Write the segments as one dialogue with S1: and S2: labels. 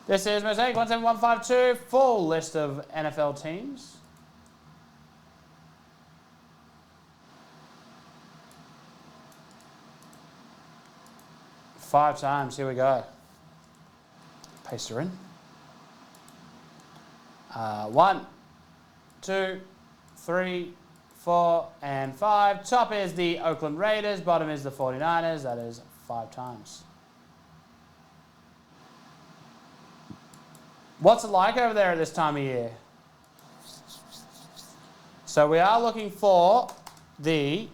S1: This is Mosaic 17152, full list of NFL teams. Five times, here we go. Paste her in. 1, 2, 3, 4, and 5. Top is the Oakland Raiders, bottom is the 49ers. That is 5 times. What's it like over there at this time of year? So we are looking for the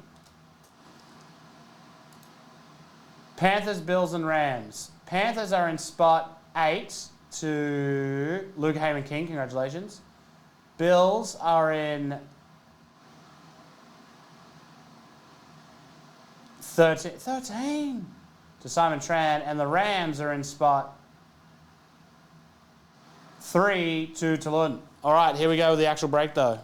S1: Panthers, Bills, and Rams. Panthers are in spot 8 to Luke Heyman King. Congratulations. Bills are in 13 to Simon Tran, and the Rams are in spot 3 to Tulun. All right, here we go with the actual break, though.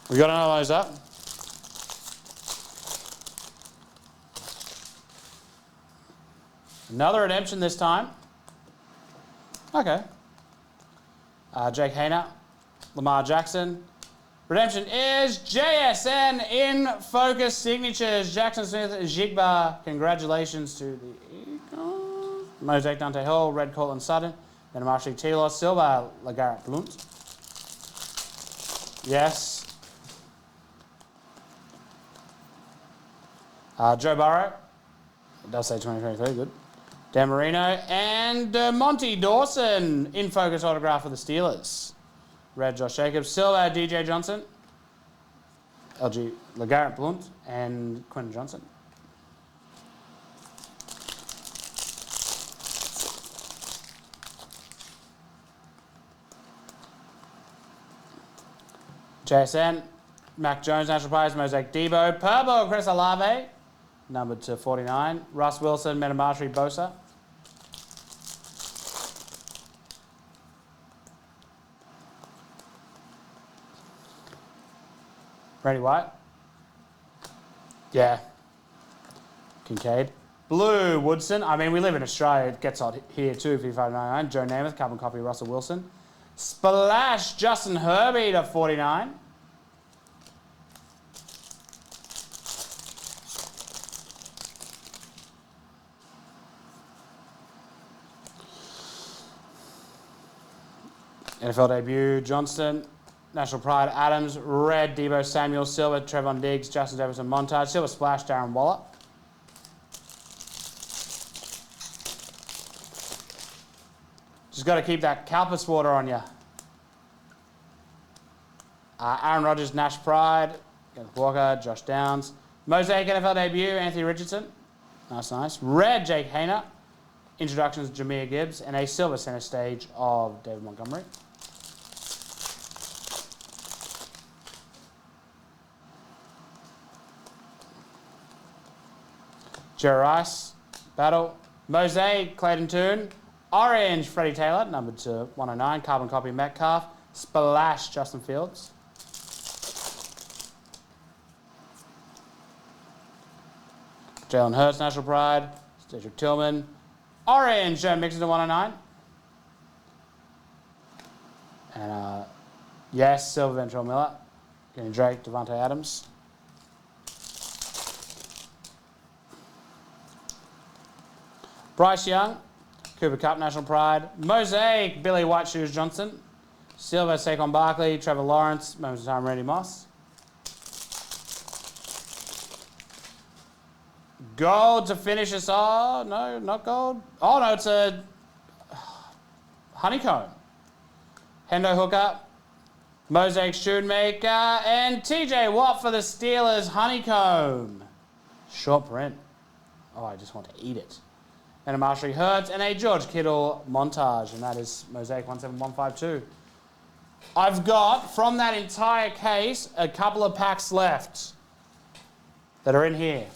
S1: We got to analyze that. Another redemption this time. Okay. Jake Hayner, Lamar Jackson. Redemption is JSN in focus signatures. Jackson Smith, Jigba. Congratulations to the Eagles. Mosaic Dante Hall, Red Cortland Sutton. Then Marshall Taylor, Silver, LeGarrette Blount. Yes. Joe Burrow. It does say 2023, good. Dan Marino and Monty Dawson in focus autograph for the Steelers. Red Josh Jacobs, Silver DJ Johnson, LG LeGarrette Blount, and Quentin Johnson. JSN, Mac Jones, National Prize, Mosaic Debo, Purple, Chris Olave, numbered to 49. Russ Wilson, Metamarshri Bosa. Randy White. Yeah. Kincaid. Blue Woodson. I mean, we live in Australia. It gets hot here too. 55.99. Joe Namath. Carbon copy. Russell Wilson. Splash. Justin Herbie to 49. NFL debut. Johnston. National Pride, Adams, Red, Debo Samuel, Silver, Trevon Diggs, Justin Jefferson, Montage, Silver Splash, Darren Waller. Just got to keep that Calpis water on you. Aaron Rodgers, Nash Pride, Kenneth Walker, Josh Downs. Mosaic NFL debut, Anthony Richardson. Nice. Red, Jake Hayner. Introductions, Jahmyr Gibbs. And a silver center stage of David Montgomery. Jerry Rice, Battle, Mosaic, Clayton Toon, Orange, Freddie Taylor, numbered to 109, Carbon Copy, Metcalf, Splash, Justin Fields. Jalen Hurts, National Pride, Cedric Tillman, Orange, Joe Mixon to 109. And, yes, Silver Ventrell Miller, Kenny Drake, Devontae Adams. Bryce Young, Cooper Kupp, National Pride. Mosaic, Billy White Shoes Johnson. Silver, Saquon Barkley, Trevor Lawrence, Moments of Time, Randy Moss. Gold to finish us off. No, not gold. Oh, no, it's a honeycomb. Hendo Hooker, Mosaic Shoemaker, and TJ Watt for the Steelers honeycomb. Short print. Oh, I just want to eat it. And a Marshall Hurts, and a George Kittle montage, and that is Mosaic 17152. I've got, from that entire case, a couple of packs left that are in here.